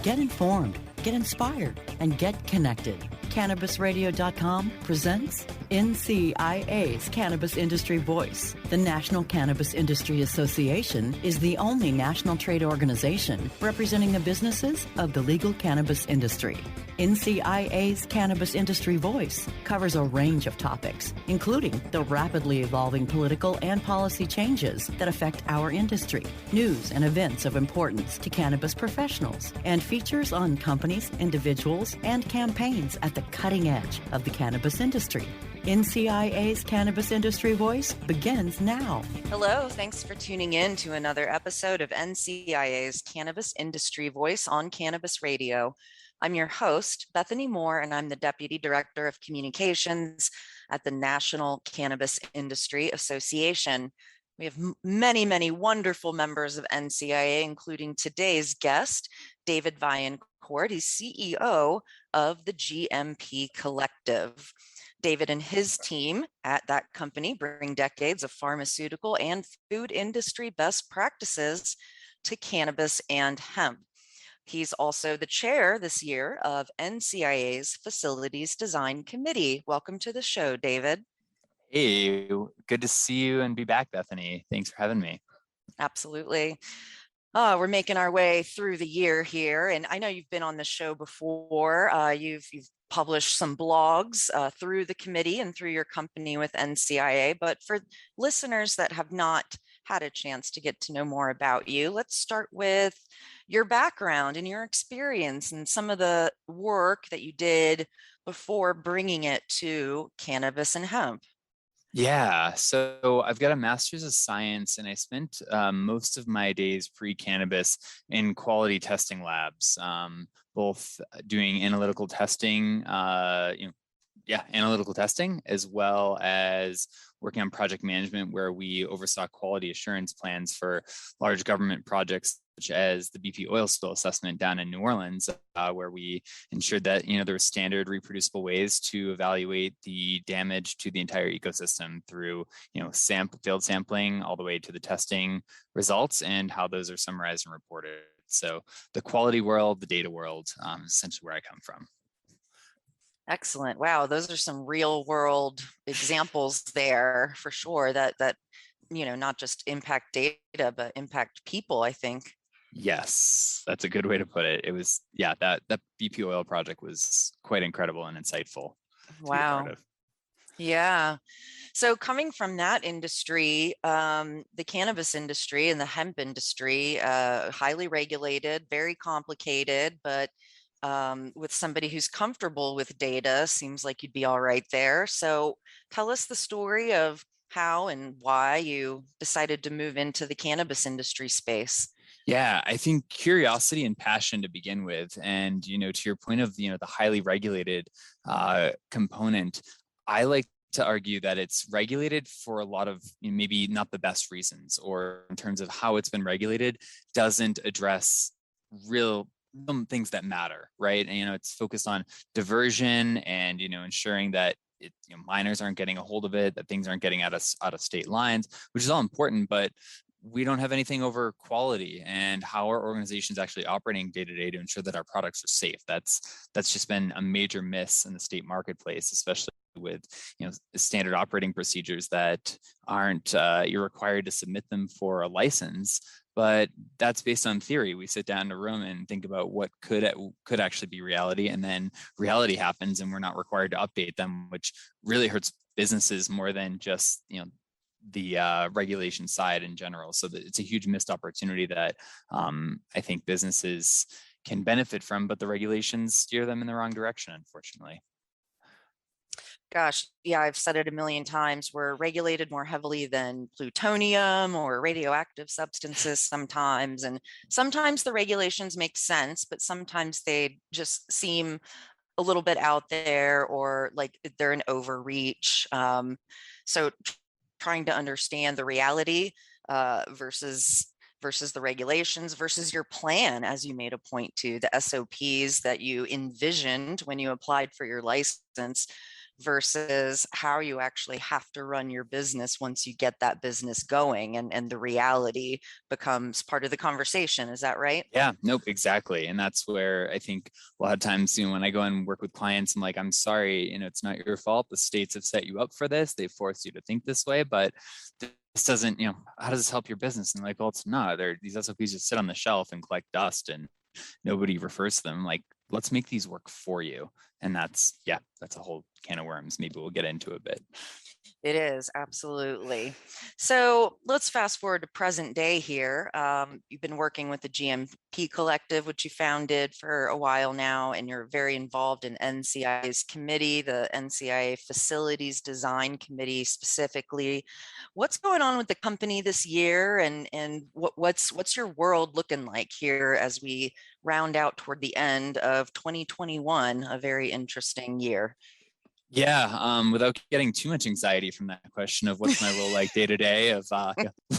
Get informed, get inspired, and get connected. CannabisRadio.com presents NCIA's Cannabis Industry Voice. The National Cannabis Industry Association is the only national trade organization representing the businesses of the legal cannabis industry. NCIA's Cannabis Industry Voice covers a range of topics, including the rapidly evolving political and policy changes that affect our industry, news and events of importance to cannabis professionals, and features on companies, individuals, and campaigns at the cutting edge of the cannabis industry. NCIA's Cannabis Industry Voice begins now. Hello, thanks for tuning in to another episode of NCIA's Cannabis Industry Voice on Cannabis Radio. I'm your host, Bethany Moore, and I'm the Deputy Director of Communications at the National Cannabis Industry Association. We have many wonderful members of NCIA, including today's guest, David Vaillencourt. He's CEO of the GMP COllective. David and his team at that company bring decades of pharmaceutical and food industry best practices to cannabis and hemp. He's also the chair this year of NCIA's Facilities Design Committee. Welcome to the show, David. Hey, good to see you and be back, Bethany. Thanks for having me. Absolutely. We're making our way through the year here, and I know you've been on the show before. You've published some blogs through the committee and through your company with NCIA, but for listeners that have not had a chance to get to know more about you, let's start with your background and your experience and some of the work that you did before bringing it to cannabis and hemp. Yeah, so I've got a master's of science, and I spent most of my days pre-cannabis in quality testing labs, both doing analytical testing, analytical testing, as well as working on project management, where we oversaw quality assurance plans for large government projects, such as the BP oil spill assessment down in New Orleans, where we ensured that there were standard reproducible ways to evaluate the damage to the entire ecosystem through field sampling all the way to the testing results and how those are summarized and reported. So the quality world, the data world, is essentially where I come from. Excellent. Wow, those are some real world examples there for sure that not just impact data, but impact people, I think. Yes, that's a good way to put it. It was, that BP oil project was quite incredible and insightful. Wow. Yeah. So coming from that industry, the cannabis industry and the hemp industry, highly regulated, very complicated, but with somebody who's comfortable with data, seems like you'd be all right there. So tell us the story of how and why you decided to move into the cannabis industry space. Yeah, I think curiosity and passion to begin with. And, to your point of, the highly regulated component, I like to argue that it's regulated for a lot of maybe not the best reasons, or in terms of how it's been regulated, doesn't address some things that matter, right? And, it's focused on diversion and, ensuring that minors aren't getting a hold of it, that things aren't getting out of state lines, which is all important, but we don't have anything over quality and how our organization's actually operating day to day to ensure that our products are safe. That's just been a major miss in the state marketplace, especially with standard operating procedures that aren't you're required to submit them for a license, but that's based on theory. We sit down in a room and think about what could actually be reality, and then reality happens and we're not required to update them, which really hurts businesses more than just the regulation side in general. So it's a huge missed opportunity that I think businesses can benefit from, but the regulations steer them in the wrong direction, unfortunately. Gosh, yeah, I've said it a million times. We're regulated more heavily than plutonium or radioactive substances sometimes. And sometimes the regulations make sense, but sometimes they just seem a little bit out there, or like they're an overreach. So trying to understand the reality versus the regulations versus your plan, as you made a point to, the SOPs that you envisioned when you applied for your license versus how you actually have to run your business once you get that business going, and the reality becomes part of the conversation. Is that right? Yeah, nope, exactly. And that's where I think a lot of times, when I go and work with clients, I'm like, I'm sorry, it's not your fault. The states have set you up for this. They forced you to think this way, but this doesn't, how does this help your business? And like, well, it's not. These SOPs just sit on the shelf and collect dust and nobody refers to them. Like, let's make these work for you. And that's a whole can of worms. Maybe we'll get into a bit. It is, absolutely. So let's fast forward to present day here. You've been working with the GMP Collective, which you founded for a while now, and you're very involved in NCIA's committee, the NCIA Facilities Design Committee specifically. What's going on with the company this year, and what's your world looking like here as we round out toward the end of 2021, a very interesting year? Yeah, without getting too much anxiety from that question of what's my role like day to day, of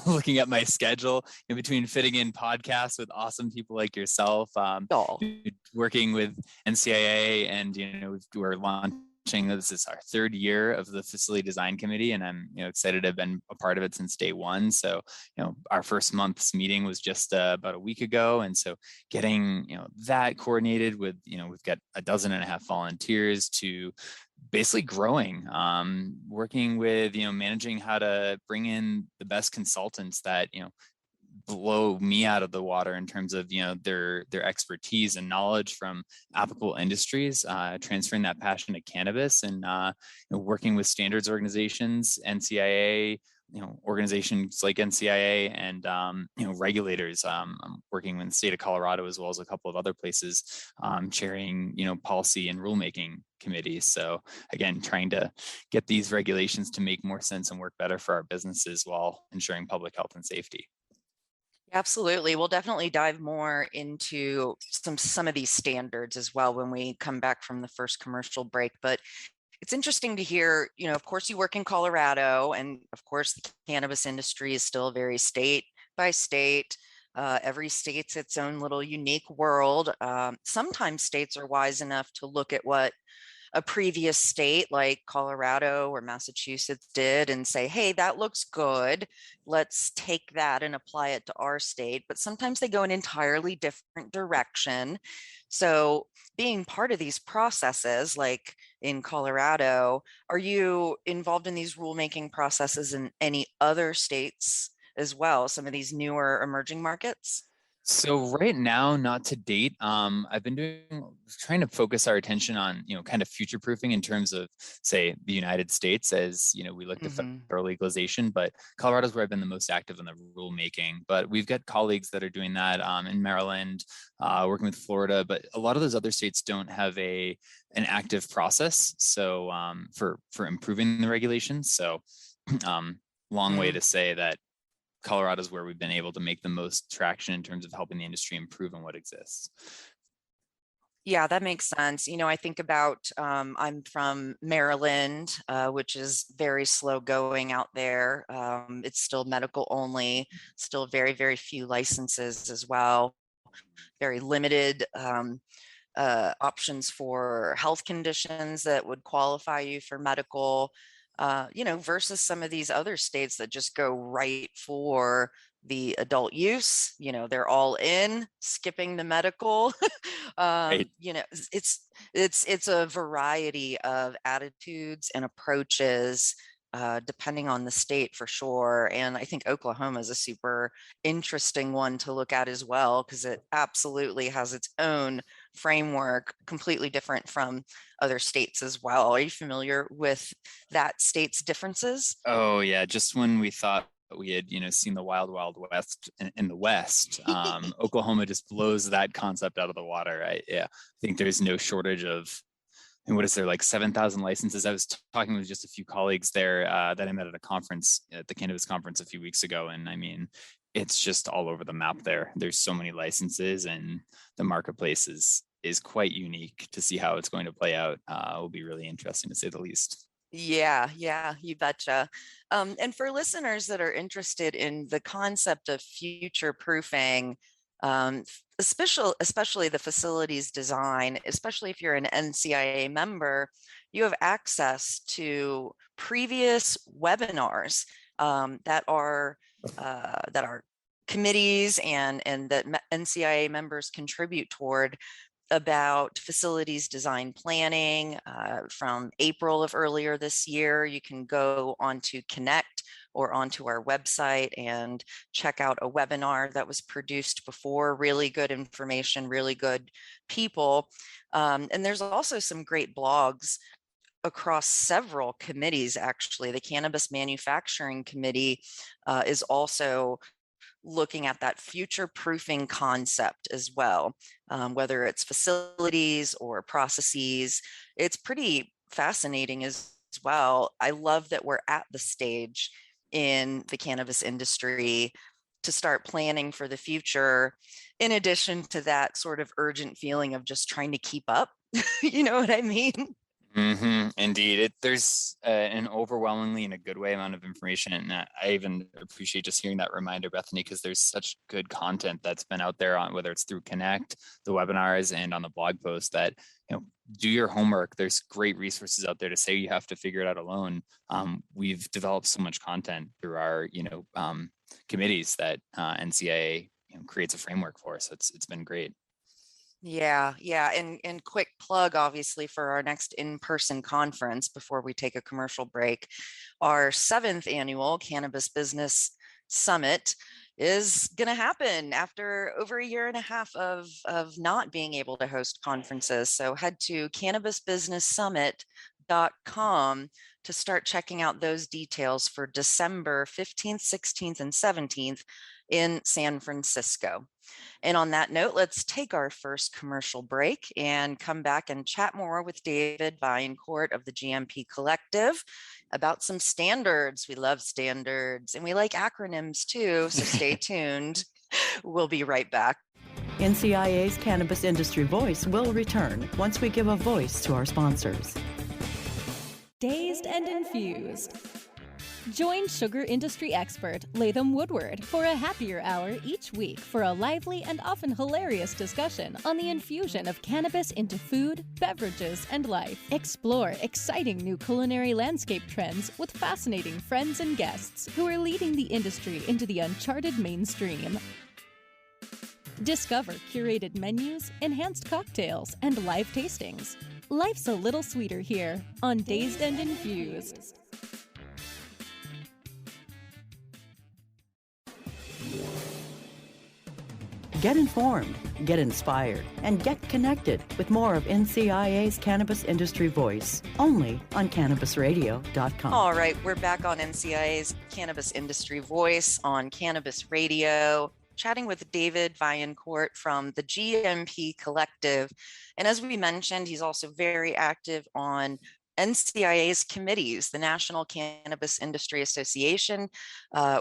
looking at my schedule in between fitting in podcasts with awesome people like yourself, working with NCIA, and we're launching. This is our third year of the Facility Design Committee, and I'm excited to have been a part of it since day one. So our first month's meeting was just about a week ago, and so getting that coordinated with we've got 12.5 volunteers to basically growing, working with, managing how to bring in the best consultants that, blow me out of the water in terms of, their expertise and knowledge from applicable industries, transferring that passion to cannabis, and working with standards organizations, NCIA, organizations like NCIA, and regulators. I'm working in the state of Colorado as well as a couple of other places, chairing policy and rulemaking committees. So again, trying to get these regulations to make more sense and work better for our businesses while ensuring public health and safety. Absolutely. We'll definitely dive more into some of these standards as well when we come back from the first commercial break. But it's interesting to hear, of course, you work in Colorado, and of course, the cannabis industry is still very state by state. Every state's its own little unique world. Sometimes states are wise enough to look at what a previous state like Colorado or Massachusetts did and say, hey, that looks good. Let's take that and apply it to our state. But sometimes they go an entirely different direction. So being part of these processes, like in Colorado, are you involved in these rulemaking processes in any other states as well, some of these newer emerging markets? So right now, not to date. I've been trying to focus our attention on, kind of future proofing in terms of, say, the United States, as we look to federal legalization. But Colorado's where I've been the most active in the rulemaking. But we've got colleagues that are doing that in Maryland, working with Florida. But a lot of those other states don't have an active process. So for improving the regulations. So long way to say that Colorado is where we've been able to make the most traction in terms of helping the industry improve on what exists. Yeah, that makes sense. I think about, I'm from Maryland, which is very slow going out there. It's still medical only, still very, very few licenses as well, very limited options for health conditions that would qualify you for medical. Versus some of these other states that just go right for the adult use. They're all in, skipping the medical. Right. It's a variety of attitudes and approaches, depending on the state for sure. And I think Oklahoma is a super interesting one to look at as well, because it absolutely has its own framework, completely different from other states as well. Are you familiar with that state's differences? Oh yeah, just when we thought we had seen the wild west in the West, Oklahoma just blows that concept out of the water. I think there's no shortage of, and what is there, like 7,000 licenses? I was talking with just a few colleagues there that I met at a conference, at the cannabis conference a few weeks ago, and I mean, it's just all over the map there. There's so many licenses, and the marketplace is quite unique. To see how it's going to play out will be really interesting, to say the least. Yeah, you betcha. And for listeners that are interested in the concept of future proofing, especially the facilities design, especially if you're an NCIA member, you have access to previous webinars that are committees and that NCIA members contribute toward about facilities design planning from April of earlier this year. You can go onto Connect or onto our website and check out a webinar that was produced before. Really good information, really good people. And there's also some great blogs across several committees, actually. The Cannabis Manufacturing Committee is also looking at that future proofing concept as well, whether it's facilities or processes. It's pretty fascinating as well. I love that we're at the stage in the cannabis industry to start planning for the future, in addition to that sort of urgent feeling of just trying to keep up. You know what I mean? Indeed, there's an overwhelmingly, in a good way, amount of information, and I even appreciate just hearing that reminder, Bethany, because there's such good content that's been out there on whether it's through Connect, the webinars, and on the blog post. That do your homework. There's great resources out there to say you have to figure it out alone. We've developed so much content through our committees that NCIA creates a framework for us. It's been great. Yeah. And quick plug, obviously, for our next in-person conference before we take a commercial break. Our 7th annual Cannabis Business Summit is going to happen after over a year and a half of not being able to host conferences. So head to cannabisbusinesssummit.com to start checking out those details for December 15th, 16th, and 17th in San Francisco. And on that note, let's take our first commercial break and come back and chat more with David Vaillencourt of the GMP COllective about some standards. We love standards and we like acronyms too, so stay tuned. We'll be right back. NCIA's Cannabis Industry Voice will return once we give a voice to our sponsors. Dazed and Infused. Join sugar industry expert Latham Woodward for a happier hour each week for a lively and often hilarious discussion on the infusion of cannabis into food, beverages, and life. Explore exciting new culinary landscape trends with fascinating friends and guests who are leading the industry into the uncharted mainstream. Discover curated menus, enhanced cocktails, and live tastings. Life's a little sweeter here on Dazed and Infused. Get informed, get inspired, and get connected with more of NCIA's Cannabis Industry Voice, only on CannabisRadio.com. All right, we're back on NCIA's Cannabis Industry Voice on Cannabis Radio, chatting with David Vaillencourt from the GMP COllective. And as we mentioned, he's also very active on NCIA's committees, the National Cannabis Industry Association.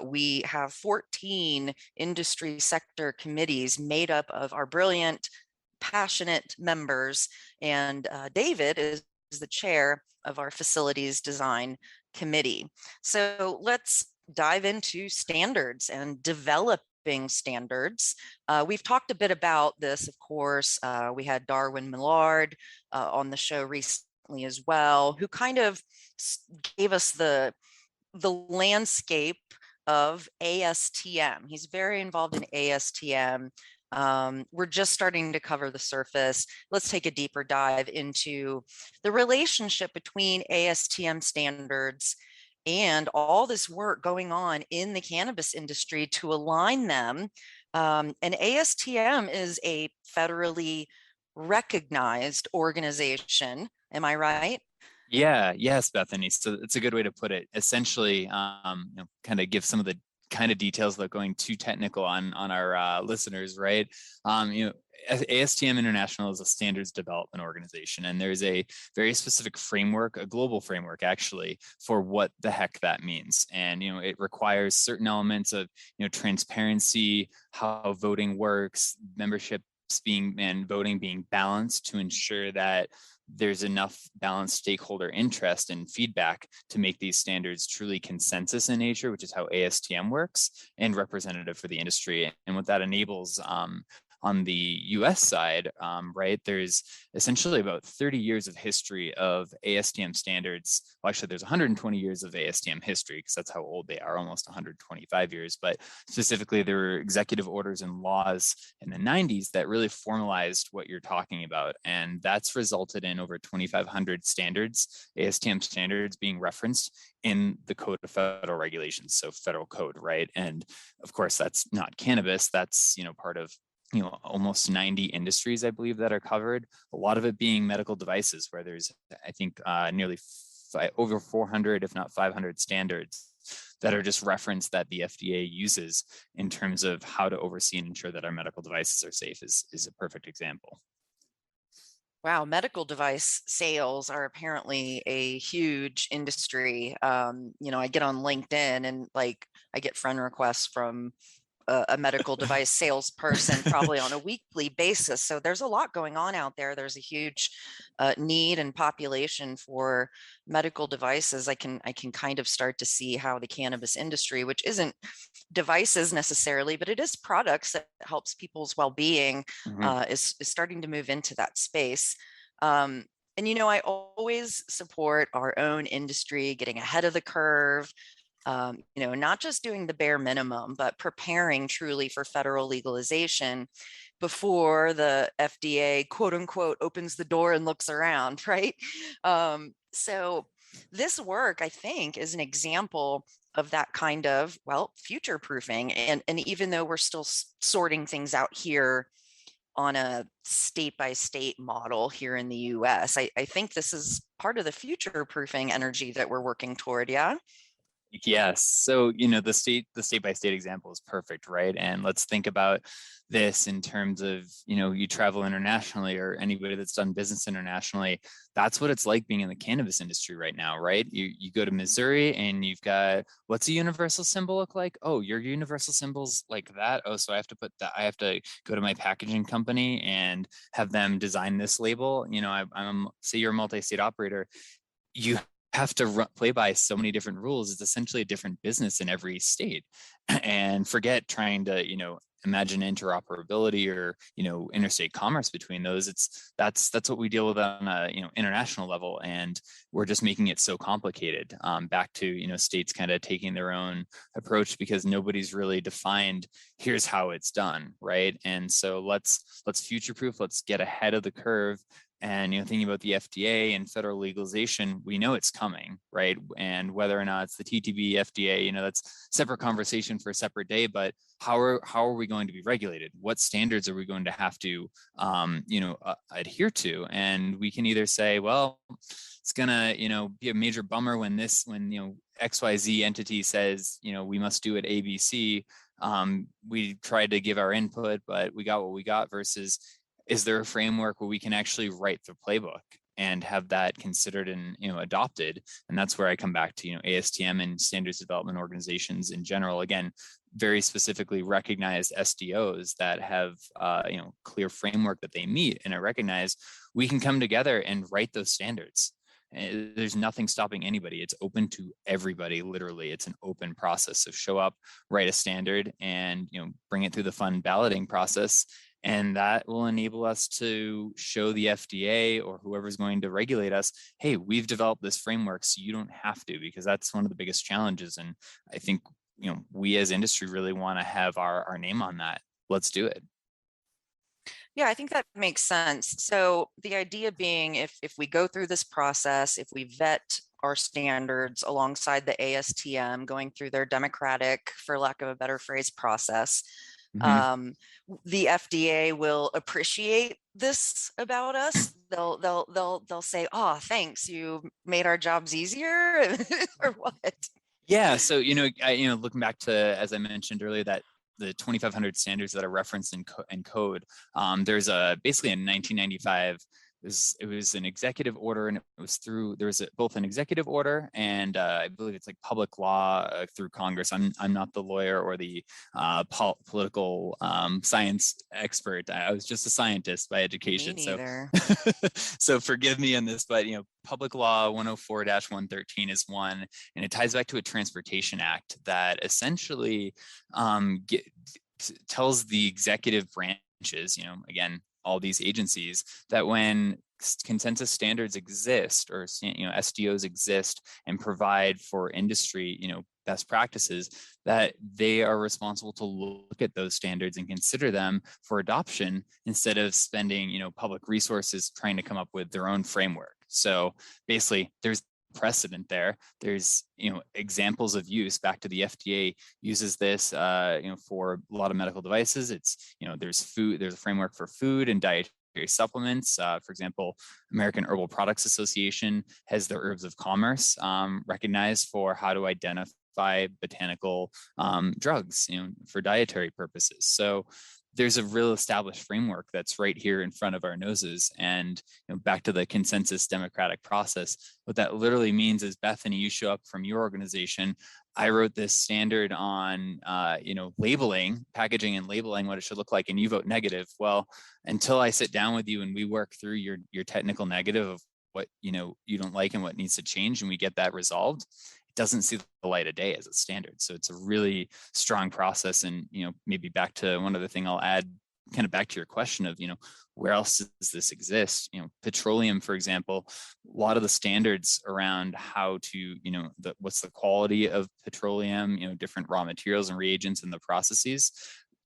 We have 14 industry sector committees made up of our brilliant, passionate members. And David is the chair of our facilities design committee. So let's dive into standards and developing standards. We've talked a bit about this, of course. We had Darwin Millard on the show recently as well, who kind of gave us the landscape of ASTM. He's very involved in ASTM. We're just starting to cover the surface. Let's take a deeper dive into the relationship between ASTM standards and all this work going on in the cannabis industry to align them. And ASTM is a federally recognized organization. Am I right? Yeah, yes, Bethany. So it's a good way to put it. Essentially, kind of give some of the kind of details without going too technical on our listeners, right? ASTM International is a standards development organization, and there's a very specific framework, a global framework actually, for what the heck that means. And it requires certain elements of transparency, how voting works, membership being and voting being balanced to ensure that there's enough balanced stakeholder interest and feedback to make these standards truly consensus in nature, which is how ASTM works, and representative for the industry. And what that enables on the US side, right, there's essentially about 30 years of history of ASTM standards. Well, actually, there's 120 years of ASTM history because that's how old they are, almost 125 years. But specifically, there were executive orders and laws in the 90s that really formalized what you're talking about. And that's resulted in over 2,500 standards, ASTM standards being referenced in the Code of Federal Regulations, so federal code, right? And of course, that's not cannabis. That's, part of almost 90 industries, I believe, that are covered. A lot of it being medical devices, where there's, I think, nearly over 400, if not 500 standards that are just referenced that the FDA uses in terms of how to oversee and ensure that our medical devices are safe is a perfect example. Wow, medical device sales are apparently a huge industry. I get on LinkedIn and I get friend requests from a medical device salesperson probably on a weekly basis. So there's a lot going on out there. There's a huge need and population for medical devices. I can kind of start to see how the cannabis industry, which isn't devices necessarily, but it is products that helps people's well-being, is starting to move into that space. And I always support our own industry getting ahead of the curve. Not just doing the bare minimum, but preparing truly for federal legalization before the FDA, quote unquote, opens the door and looks around, right? So this work, I think, is an example of that kind of, future proofing. And even though we're still sorting things out here on a state by state model here in the US, I think this is part of the future proofing energy that we're working toward. Yeah. Yes. So, the state by state example is perfect, right? And let's think about this in terms of, you travel internationally, or anybody that's done business internationally. That's what it's like being in the cannabis industry right now, right? You go to Missouri and you've got, what's a universal symbol look like? Oh, your universal symbol's like that. Oh, so I have to put that, I have to go to my packaging company and have them design this label. Say you're a multi-state operator, you have to play by so many different rules. It's essentially a different business in every state. And forget trying to, imagine interoperability or, interstate commerce between those. That's what we deal with on a, international level. And we're just making it so complicated. Back to, states kind of taking their own approach because nobody's really defined, here's how it's done, right? And so let's future-proof, let's get ahead of the curve. And, thinking about the FDA and federal legalization, we know it's coming, right? And whether or not it's the TTB, FDA, that's a separate conversation for a separate day, but how are we going to be regulated? What standards are we going to have to, adhere to? And we can either say, well, it's gonna, be a major bummer when XYZ entity says, we must do it ABC. We tried to give our input, but we got what we got, versus, is there a framework where we can actually write the playbook and have that considered and adopted? And that's where I come back to ASTM and standards development organizations in general. Again, very specifically recognized SDOs that have clear framework that they meet. And I recognize we can come together and write those standards. There's nothing stopping anybody. It's open to everybody. Literally, it's an open process. So show up, write a standard, and bring it through the fun balloting process. And that will enable us to show the FDA or whoever's going to regulate us, hey, we've developed this framework, so you don't have to, because that's one of the biggest challenges. And I think, we as industry really want to have our name on that. Let's do it. Yeah, I think that makes sense. So the idea being, if we go through this process, if we vet our standards alongside the ASTM, going through their democratic, for lack of a better phrase, process, the FDA will appreciate this about us. They'll say, "Oh, thanks, you made our jobs easier," or what? Yeah. So looking back to, as I mentioned earlier, that the 2,500 standards that are referenced in code, there's basically a 1995 it was an executive order, and it was through, there was both an executive order and I believe it's like public law through Congress. I'm not the lawyer or the political science expert. I was just a scientist by education. Me neither. So forgive me on this, but Public Law 104-113 is one, and it ties back to a Transportation Act that essentially tells the executive branches, again, all these agencies, that when consensus standards exist, or SDOs exist and provide for industry, best practices, that they are responsible to look at those standards and consider them for adoption instead of spending, public resources trying to come up with their own framework. So basically, there's precedent there. There's examples of use. Back to the FDA uses this for a lot of medical devices. It's there's a framework for food and dietary supplements. For example, American Herbal Products Association has the Herbs of Commerce recognized for how to identify botanical drugs for dietary purposes. So there's a real established framework that's right here in front of our noses. And back to the consensus democratic process, what that literally means is, Bethany, you show up from your organization. I wrote this standard on, labeling, packaging and labeling, what it should look like, and you vote negative. Well, until I sit down with you and we work through your technical negative of what, you don't like and what needs to change, and we get that resolved, doesn't see the light of day as a standard. So it's a really strong process. And, maybe back to one other thing I'll add, kind of back to your question of, where else does this exist? Petroleum, for example, a lot of the standards around how to, what's the quality of petroleum, different raw materials and reagents in the processes.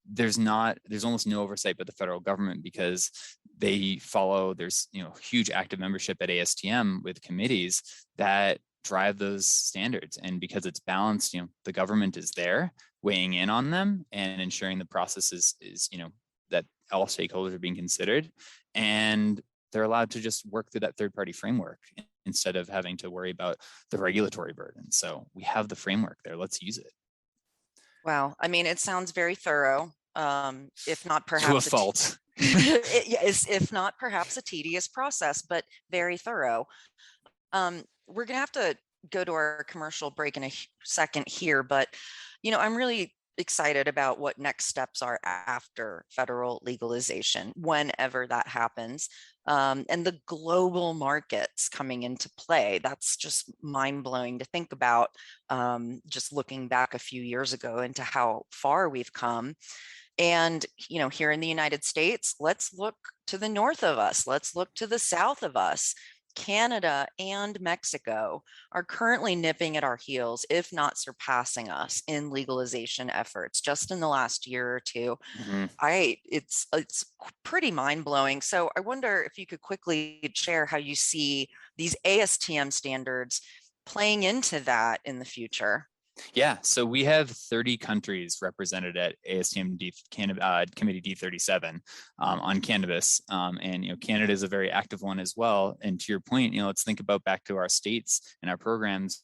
There's almost no oversight by the federal government, because they follow, there's, huge active membership at ASTM with committees that drive those standards. And because it's balanced, the government is there weighing in on them and ensuring the process is that all stakeholders are being considered, and they're allowed to just work through that third-party framework instead of having to worry about the regulatory burden. So we have the framework there. Let's use it. Wow. I mean, it sounds very thorough, if not perhaps to a fault. if not perhaps a tedious process, but very thorough. We're going to have to go to our commercial break in a second here, but, I'm really excited about what next steps are after federal legalization, whenever that happens, and the global markets coming into play. That's just mind-blowing to think about, just looking back a few years ago into how far we've come. And, here in the United States, let's look to the north of us. Let's look to the south of us. Canada and Mexico are currently nipping at our heels, if not surpassing us in legalization efforts just in the last year or two. Mm-hmm. It's pretty mind-blowing. So I wonder if you could quickly share how you see these ASTM standards playing into that in the future. Yeah, so we have 30 countries represented at ASTM Committee D37 on cannabis, and Canada is a very active one as well. And to your point, let's think about back to our states and our programs.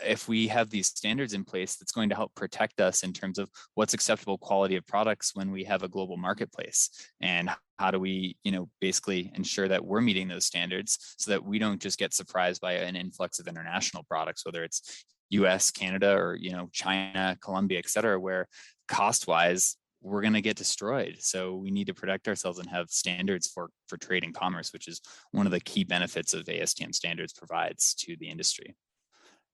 If we have these standards in place, that's going to help protect us in terms of what's acceptable quality of products when we have a global marketplace, and how do we, basically ensure that we're meeting those standards so that we don't just get surprised by an influx of international products, whether it's US, Canada, or China, Colombia, et cetera, where cost-wise we're going to get destroyed. So we need to protect ourselves and have standards for trade and commerce, which is one of the key benefits of ASTM standards provides to the industry.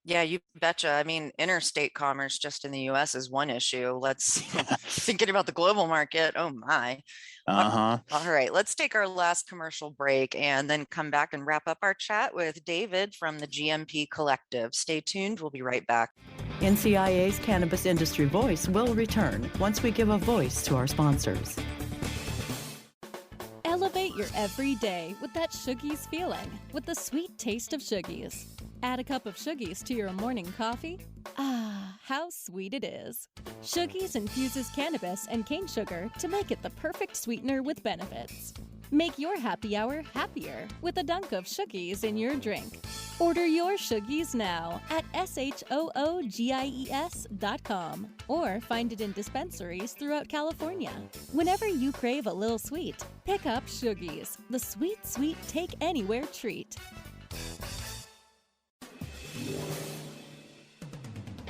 Yeah, you betcha. I mean, interstate commerce just in the US is one issue. Let's thinking about the global market. Oh my. All right, let's take our last commercial break and then come back and wrap up our chat with David from the GMP COllective. Stay tuned. We'll be right back. NCIA's Cannabis Industry Voice will return once we give a voice to our sponsors. Elevate your everyday with that Shuggies feeling, with the sweet taste of Shuggies. Add a cup of Shuggies to your morning coffee. Ah, how sweet it is. Shuggies infuses cannabis and cane sugar to make it the perfect sweetener with benefits. Make your happy hour happier with a dunk of Shoogies in your drink. Order your Shoogies now at shoogies.com or find it in dispensaries throughout California. Whenever you crave a little sweet, pick up Shoogies, the sweet, sweet take anywhere treat.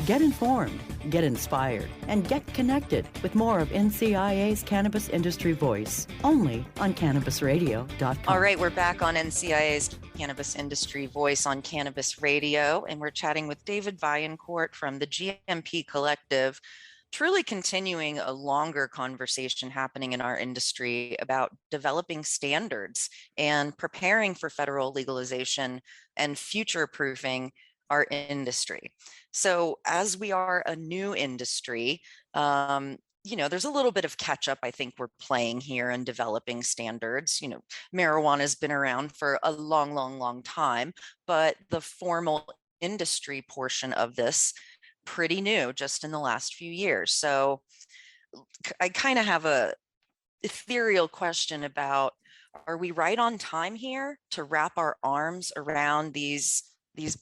Get informed, get inspired, and get connected with more of NCIA's Cannabis Industry Voice, only on CannabisRadio.com. All right, we're back on NCIA's Cannabis Industry Voice on Cannabis Radio, and we're chatting with David Vaillencourt from the GMP COllective, truly continuing a longer conversation happening in our industry about developing standards and preparing for federal legalization and future-proofing our industry. So as we are a new industry, there's a little bit of catch up I think we're playing here in developing standards. Marijuana has been around for a long, long, long time, but the formal industry portion of this pretty new just in the last few years. So I kind of have a ethereal question about, are we right on time here to wrap our arms around these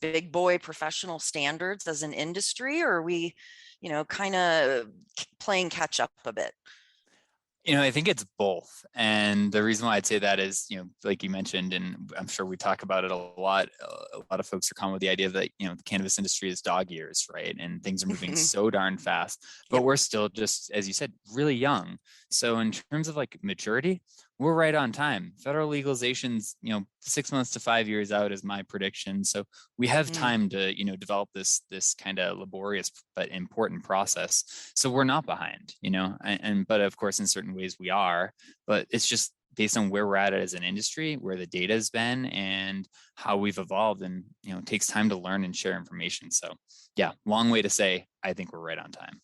big boy professional standards as an industry, or are we, kind of playing catch up a bit? I think it's both. And the reason why I'd say that is, like you mentioned, and I'm sure we talk about it a lot of folks are common with the idea that, the cannabis industry is dog years, right? And things are moving so darn fast, but we're still just, as you said, really young. So in terms of like maturity, we're right on time. Federal legalization's, 6 months to 5 years out is my prediction. So we have time to, develop this kind of laborious but important process. So we're not behind, but of course, in certain ways we are, but it's just based on where we're at as an industry, where the data has been and how we've evolved, and, it takes time to learn and share information. So yeah, long way to say, I think we're right on time.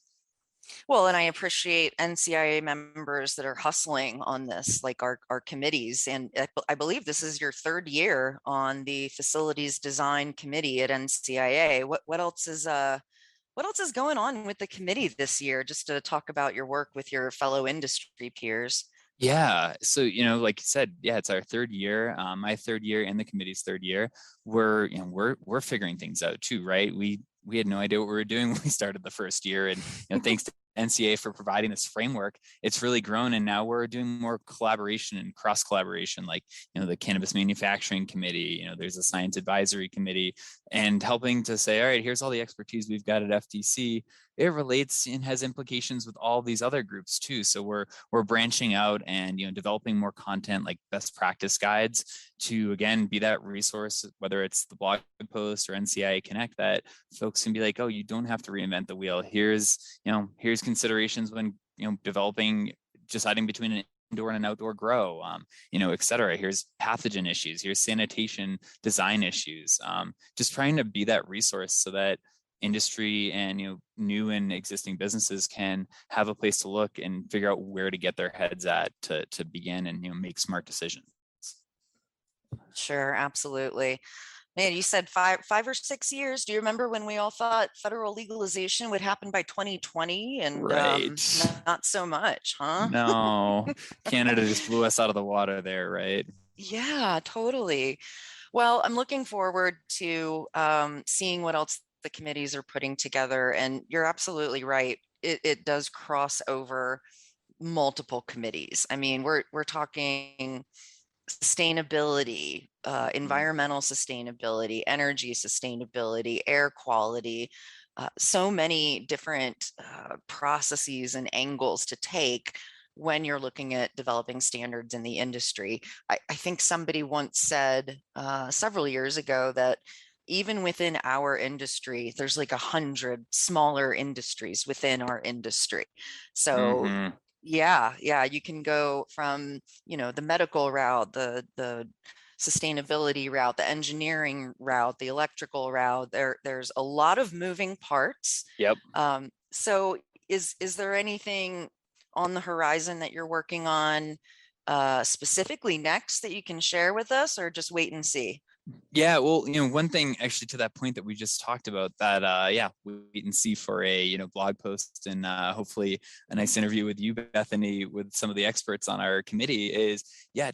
Well, and I appreciate NCIA members that are hustling on this, like our committees. And I believe this is your third year on the facilities design committee at NCIA. What else is going on with the committee this year, just to talk about your work with your fellow industry peers? Yeah. So, like you said, yeah, it's our third year, my third year and the committee's third year. We're figuring things out too, right? We had no idea what we were doing when we started the first year, and thanks to NCA for providing this framework, it's really grown, and now we're doing more collaboration and cross collaboration, like the Cannabis Manufacturing Committee. There's a Science Advisory Committee, and helping to say, all right, here's all the expertise we've got at FTC. It relates and has implications with all these other groups too. So we're branching out and developing more content, like best practice guides, to again be that resource, whether it's the blog post or NCIA Connect, that folks can be like, oh, you don't have to reinvent the wheel. Here's considerations when deciding between an indoor and an outdoor grow, et cetera. Here's pathogen issues, here's sanitation design issues. Just trying to be that resource so that industry and new and existing businesses can have a place to look and figure out where to get their heads at to begin and make smart decisions. Sure, absolutely. Man, you said five or 6 years. Do you remember when we all thought federal legalization would happen by 2020, and right. Not so much, huh? No, Canada just blew us out of the water there, right? Yeah, totally. Well, I'm looking forward to seeing what else the committees are putting together. And you're absolutely right. It does cross over multiple committees. I mean, we're talking sustainability, environmental sustainability, energy sustainability, air quality, so many different processes and angles to take when you're looking at developing standards in the industry. I think somebody once said several years ago that even within our industry, there's like 100 smaller industries within our industry. So yeah, you can go from, the medical route, the sustainability route, the engineering route, the electrical route. There's a lot of moving parts. Yep. So is there anything on the horizon that you're working on specifically next that you can share with us, or just wait and see? Yeah, well, one thing actually to that point that we just talked about that, we wait and see for a, blog post and hopefully a nice interview with you, Bethany, with some of the experts on our committee is,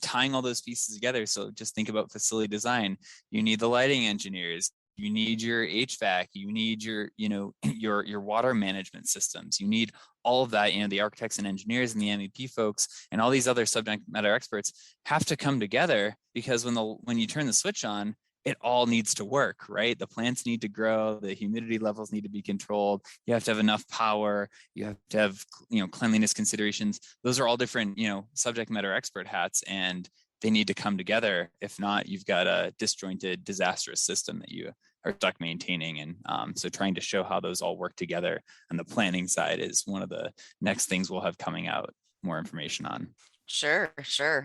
tying all those pieces together. So just think about facility design. You need the lighting engineers. You need your HVAC, you need your, your water management systems. You need all of that, the architects and engineers and the MEP folks and all these other subject matter experts have to come together, because when you turn the switch on, it all needs to work, right? The plants need to grow, the humidity levels need to be controlled. You have to have enough power. You have to have, cleanliness considerations. Those are all different, subject matter expert hats, and they need to come together. If not, you've got a disjointed, disastrous system that you are stuck maintaining. And so trying to show how those all work together on the planning side is one of the next things we'll have coming out more information on. Sure.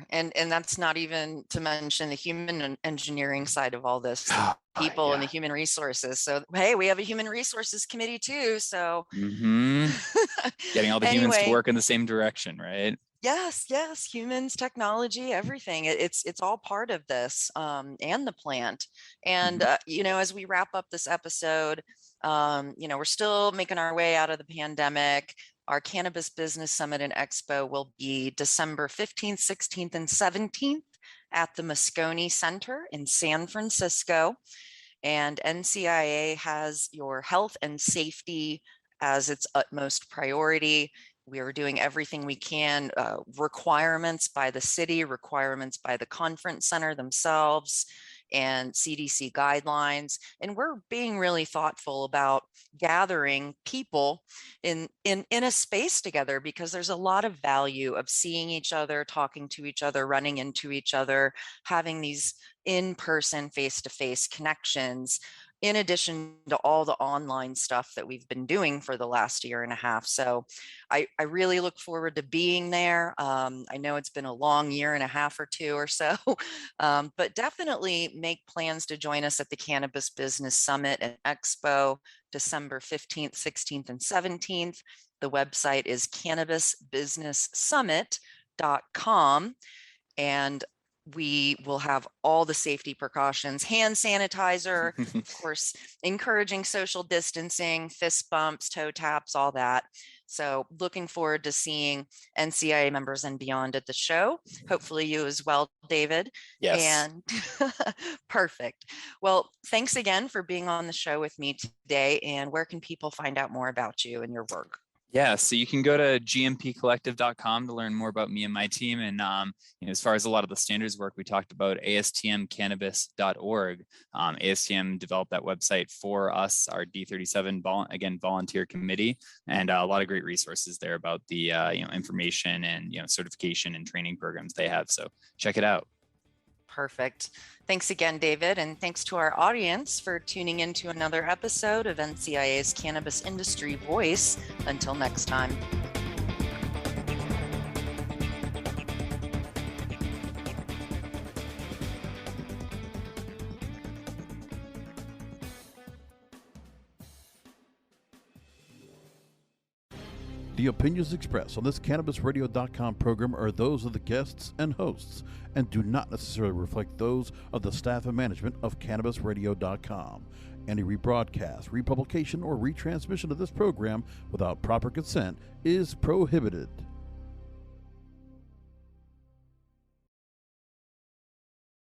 And that's not even to mention the human engineering side of all this, people and the human resources. So, hey, we have a human resources committee too. So getting all the humans to work in the same direction, right? Yes, humans, technology, everything. It's all part of this, and the plant. And as we wrap up this episode, we're still making our way out of the pandemic. Our Cannabis Business Summit and Expo will be December 15th, 16th, and 17th at the Moscone Center in San Francisco. And NCIA has your health and safety as its utmost priority. We are doing everything we can, requirements by the city, requirements by the conference center themselves, and CDC guidelines. And we're being really thoughtful about gathering people in a space together, because there's a lot of value of seeing each other, talking to each other, running into each other, having these in-person, face-to-face connections, in addition to all the online stuff that we've been doing for the last year and a half. So I really look forward to being there. I know it's been a long year and a half or two or so, but definitely make plans to join us at the Cannabis Business Summit and Expo, December 15th, 16th, and 17th. The website is cannabisbusinesssummit.com. And we will have all the safety precautions, hand sanitizer, of course, encouraging social distancing, fist bumps, toe taps, all that. So looking forward to seeing NCIA members and beyond at the show. Hopefully you as well, David. Yes. And perfect. Well, thanks again for being on the show with me today. And where can people find out more about you and your work? Yeah, so you can go to gmpcollective.com to learn more about me and my team. And as far as a lot of the standards work we talked about, ASTMcannabis.org. ASTM developed that website for us, our D37 volunteer committee, and a lot of great resources there about the information and certification and training programs they have. So check it out. Perfect. Thanks again, David. And thanks to our audience for tuning in to another episode of NCIA's Cannabis Industry Voice. Until next time. The opinions expressed on this CannabisRadio.com program are those of the guests and hosts and do not necessarily reflect those of the staff and management of CannabisRadio.com. Any rebroadcast, republication, or retransmission of this program without proper consent is prohibited.